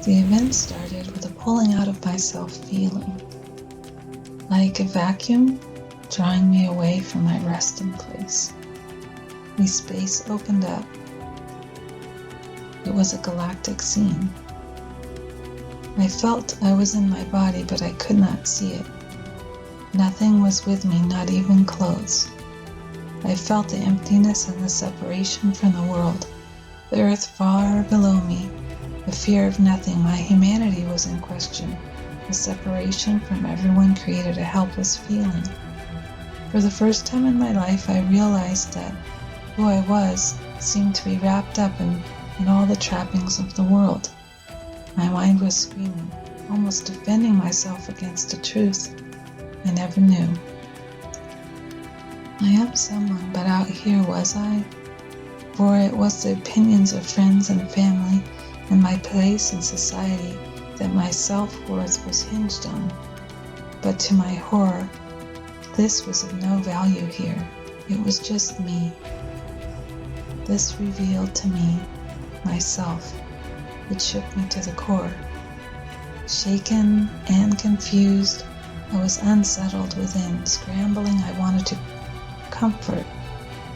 The event started with a pulling out of myself feeling, like a vacuum drawing me away from my resting place. A space opened up. It was a galactic scene. I felt I was in my body, but I could not see it. Nothing was with me, not even clothes. I felt the emptiness and the separation from the world, the earth far below me, the fear of nothing. My humanity was in question. The separation from everyone created a helpless feeling. For the first time in my life, I realized that who I was seemed to be wrapped up in all the trappings of the world. My mind was screaming, almost defending myself against a truth I never knew. I am someone, but out here was I? For it was the opinions of friends and family and my place in society that my self-worth was hinged on. But to my horror, this was of no value here. It was just me. This revealed to me myself. It shook me to the core. Shaken and confused, I was unsettled within, scrambling. I wanted to comfort.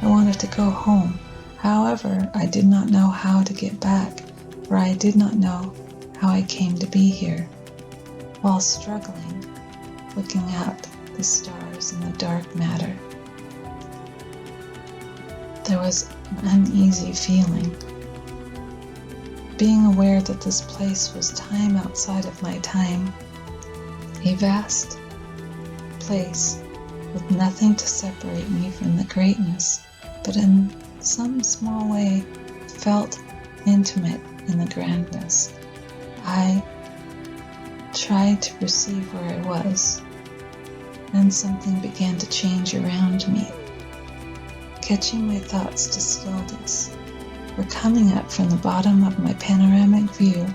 I wanted to go home. However, I did not know how to get back, for I did not know how I came to be here. While struggling, looking at the stars in the dark matter, there was an uneasy feeling. Being aware that this place was time outside of my time, a vast place with nothing to separate me from the greatness, but in some small way felt intimate in the grandness. I tried to perceive where I was, and something began to change around me. Catching my thoughts to stillness, were coming up from the bottom of my panoramic view,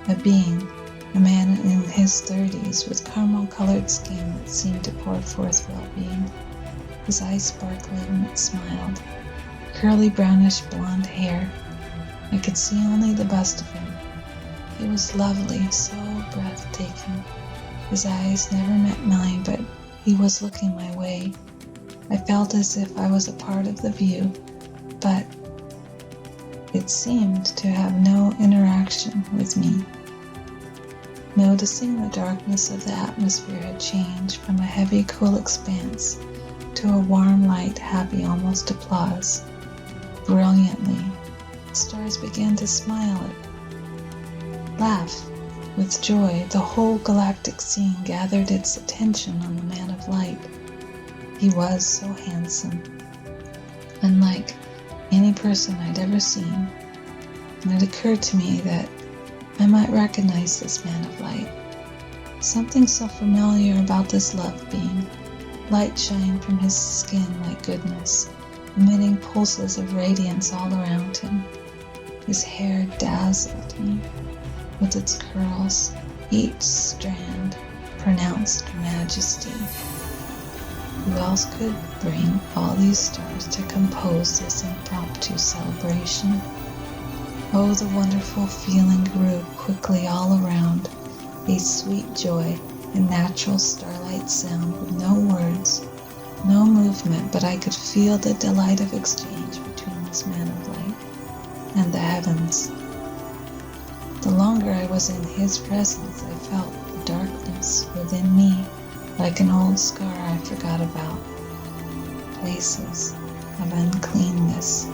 a being, a man in his 30s with caramel-colored skin that seemed to pour forth well-being. His eyes sparkled and it smiled. Curly brownish blonde hair. I could see only the bust of him. He was lovely, so breathtaking. His eyes never met mine, but he was looking my way. I felt as if I was a part of the view, but it seemed to have no interaction with me. Noticing the darkness of the atmosphere had changed from a heavy, cool expanse to a warm light, happy almost applause. Brilliantly, the stars began to smile and laugh with joy. The whole galactic scene gathered its attention on the man of light. He was so handsome, unlike any person I'd ever seen, and it occurred to me that I might recognize this man of light. Something so familiar about this loved being. Light shined from his skin like goodness, emitting pulses of radiance all around him. His hair dazzled me with its curls, each strand pronounced majesty. Who else could bring all these stars to compose this impromptu celebration? Oh, the wonderful feeling grew quickly all around, a sweet joy, a natural starlight sound with no words, no movement, but I could feel the delight of exchange between this man of light and the heavens. The longer I was in his presence, I felt the darkness within me, like an old scar I forgot about. Places of uncleanness,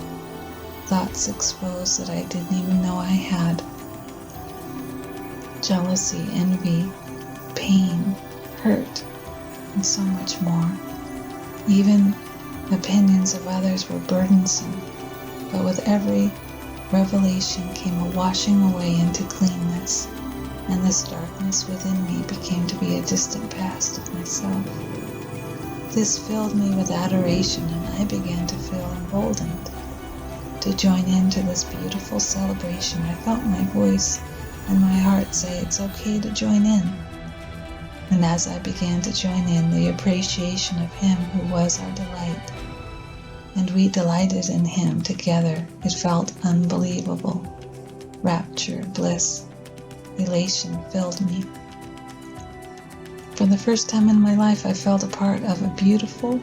thoughts exposed that I didn't even know I had. Jealousy, envy, pain, hurt, and so much more. Even opinions of others were burdensome, but with every revelation came a washing away into cleanness, and this darkness within me became to be a distant past of myself. This filled me with adoration, and I began to feel emboldened to join into this beautiful celebration. I felt my voice and my heart say it's okay to join in. And as I began to join in, the appreciation of him who was our delight, and we delighted in him together, it felt unbelievable. Rapture, bliss. Elation filled me. For the first time in my life, I felt a part of a beautiful,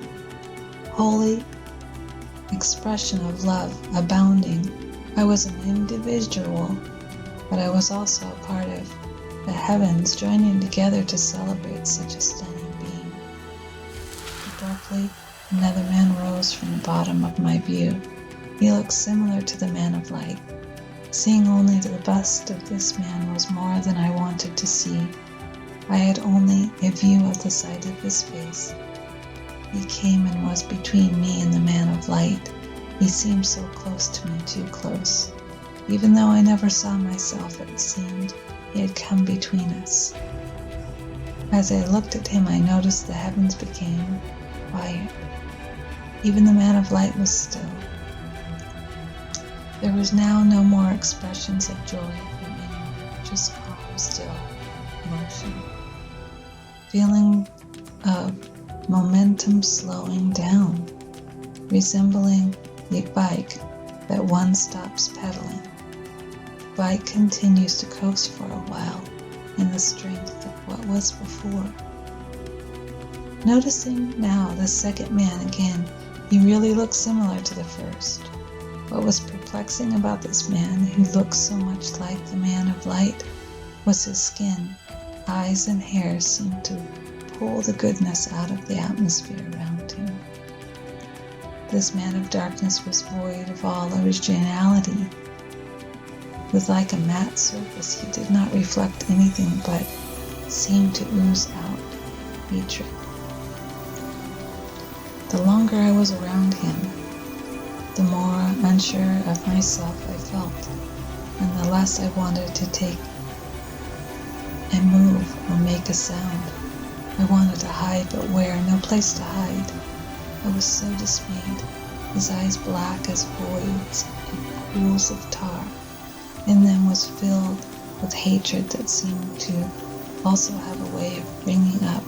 holy expression of love abounding. I was an individual, but I was also a part of the heavens joining together to celebrate such a stunning being. Abruptly, another man rose from the bottom of my view. He looked similar to the man of light. Seeing only the bust of this man was more than I wanted to see. I had only a view of the side of his face. He came and was between me and the man of light. He seemed so close to me, too close. Even though I never saw myself, it seemed he had come between us. As I looked at him, I noticed the heavens became quiet. Even the man of light was still. There was now no more expressions of joy from anyone, just calm, still motion. Feeling of momentum slowing down, resembling a bike that one stops pedaling. Bike continues to coast for a while in the strength of what was before. Noticing now the second man again, he really looked similar to the first. What was perplexing about this man, who looked so much like the man of light, was his skin. Eyes and hair seemed to pull the goodness out of the atmosphere around him. This man of darkness was void of all originality. With like a matte surface, he did not reflect anything but seemed to ooze out hatred. The longer I was around him, the more unsure of myself I felt, and the less I wanted to take a move or make a sound. I wanted to hide, but where? No place to hide. I was so dismayed, his eyes black as voids and pools of tar. In them was filled with hatred that seemed to also have a way of bringing up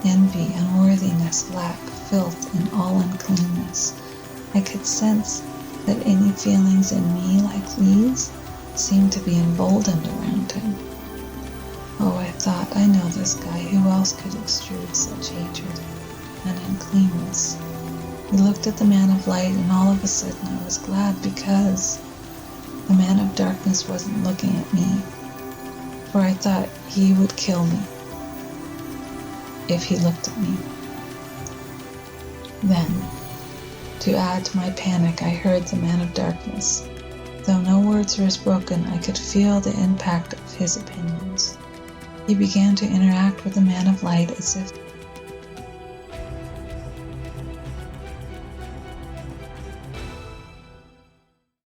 envy, unworthiness, lack, filth, and all uncleanness. I could sense that any feelings in me like these seemed to be emboldened around him. Oh, I thought, I know this guy. Who else could extrude such hatred and uncleanness? He looked at the man of light, and all of a sudden I was glad, because the man of darkness wasn't looking at me, for I thought he would kill me if he looked at me. Then, to add to my panic, I heard the man of darkness. Though no words were spoken, I could feel the impact of his opinions. He began to interact with the man of light as if